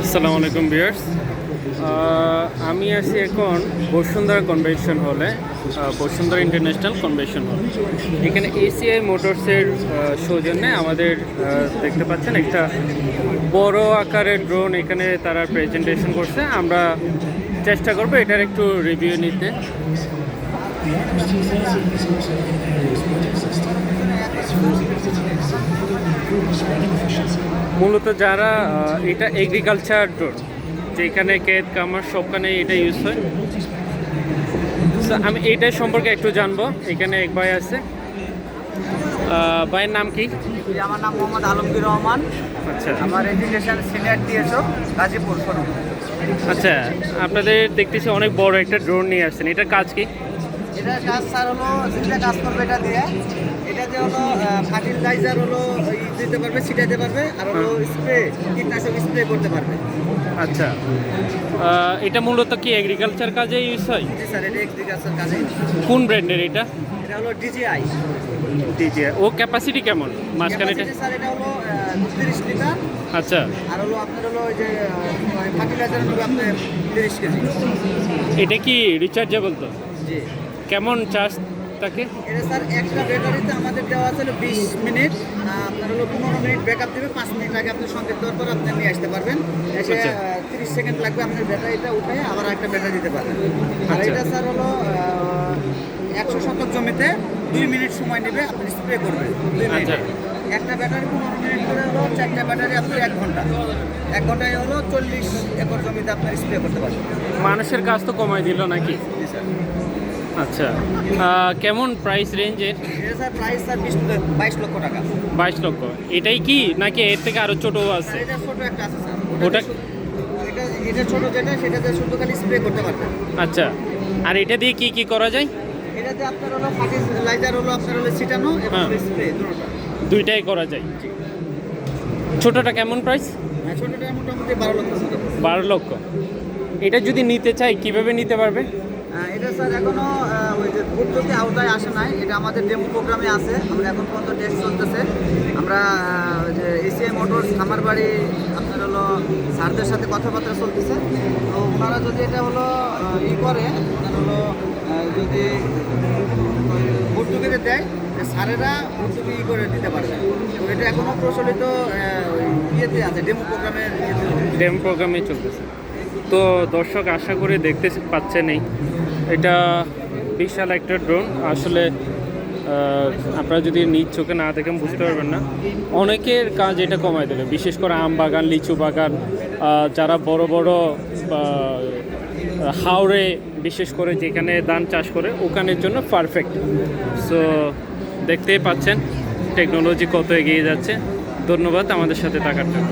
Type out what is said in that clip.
আসসালামু আলাইকুম ভিউয়ার্স, আমি আছি এখন বসুন্ধরা কনভেনশন হলে, বসুন্ধরা ইন্টারন্যাশনাল কনভেনশন হল। এখানে এসিআই মোটরসের সৌজন্যে আমাদের দেখতে পাচ্ছেন একটা বড় আকারের ড্রোন এখানে তারা প্রেজেন্টেশন করছে। আমরা চেষ্টা করবো এটার একটু রিভিউ নিতে। মূলত যারা এটা এগ্রিকালচার ড্রোন, যেখানে ক্ষেত কামার সবখানে এটা ইউজ হয়। তো আমি এইটার সম্পর্কে একটু জানবো। এখানে এক ভাই আছে, ভাইয়ের নাম কি? আমার নাম মোহাম্মদ আলমগীর রহমান। আচ্ছা, আমার education senior TSO Gazipur showroom. আচ্ছা, আপনাদের দেখতেছি অনেক বড় একটা ড্রোন নিয়ে আসছেন, এটার কাজ কি? এটার কাজ স্যার হলো যেটা কাজ করবে এটা দিয়ে, এটাতে হলো ফার্টিলাইজার হলো দিতে পারবে, ছিটাতে পারবে, আর হলো স্প্রে, কীটনাশক স্প্রে করতে পারবে। আচ্ছা, এটা মূলত কি এগ্রিকালচার কাজে ইউজ হয়? জি স্যার, এটা এগ্রিকালচার কাজে। কোন ব্র্যান্ডের এটা? এটা হলো ডিজিআই। ও ক্যাপাসিটি কেমন মাঝখানে এটা? স্যার এটা হলো 30 লিটার। আচ্ছা, আর হলো আপনার হলো ওই যে ফার্টিলাইজার হলো আপনার 30 কেজি। এটা কি রিচার্জেবল তো? জি। কেমন চার্জ থাকে? এটা স্যার একটা ব্যাটারিতে আমাদের দেওয়া আছে 20 মিনিট, আপনার হলো 15 মিনিট ব্যাকআপ দেবে। 5 মিনিট আগে আপনি সংকেত দেওয়ার পর আপনি নিয়ে আসতে পারবেন। এসে 30 সেকেন্ড লাগবে আপনার ব্যাটারিটা উঠে আবার একটা ব্যাটারি দিতে পারবেন। আর এটা স্যার হলো 100 শতক জমিতে 2 মিনিট সময় নেবে, আপনি স্প্রে করবেন 2 মিনিটে। একটা ব্যাটারি 15 মিনিট করে হলো 4টা ব্যাটারি আপনার 1 ঘন্টা। 1 ঘন্টায় হলো 40 একর জমিতে আপনার স্প্রে করতে পারবেন। মানুষের কাজ তো কমাই দিল নাকি? জি স্যার। আচ্ছা, কেমন প্রাইস রেঞ্জের? এটা স্যার প্রাইস স্যার 22 লক্ষ টাকা। 22 লক্ষ। এটাই কি নাকি এর থেকে আরো ছোট আছে? এটা ছোট একটা আছে স্যার। ওটা এটা ছোট যেটা, সেটাতে শুধু খালি স্প্রে করতে পারবেন। আচ্ছা, আর এটা দিয়ে কি কি করা যায়? এটাতে আপনার হলো ফার্টিলাইজার হলো আপনার হলো ছিটানো এবং স্প্রে দুটোটা। দুইটাই করা যায়। ছোটটা কেমন প্রাইস? ছোটটা মোটামুটি 12 লক্ষ টাকা। 12 লক্ষ। এটা যদি নিতে চাই কিভাবে নিতে পারবে? এটা স্যার এখনো ওই যে ভর্তুকি আওতায় আসে নাই। এটা আমাদের ডেমো প্রোগ্রামে আছে। আমরা এখন পর্যন্ত টেস্ট চলতেছে। আমরা যে এসিআই মোটরস খামারবাড়ি আপনার হলো স্যারদের সাথে কথাবার্তা চলতেছে। তো ওনারা যদি এটা হলো করে, আপনার হলো যদি ভর্তুকিতে দেয়, স্যারেরা ভর্তুকি করে দিতে পারবে। তো এটা এখনও প্রচলিত ইয়েতে আছে, ডেমো প্রোগ্রামের ডেমো প্রোগ্রামে চলতেছে। তো দর্শক আশা করে দেখতে পাচ্ছেন, এটা বিশাল একটা ড্রোন। আসলে আপনারা যদি নিজ চোখে না দেখেন বুঝতে পারবেন না। অনেকের কাজ এটা কমায় দেবে, বিশেষ করে আম বাগান, লিচু বাগান, যারা বড় বড় হাওড়ে বিশেষ করে যেখানে ধান চাষ করে ওখানের জন্য পারফেক্ট। সো দেখতেই পাচ্ছেন টেকনোলজি কত এগিয়ে যাচ্ছে। ধন্যবাদ আমাদের সাথে থাকার জন্য।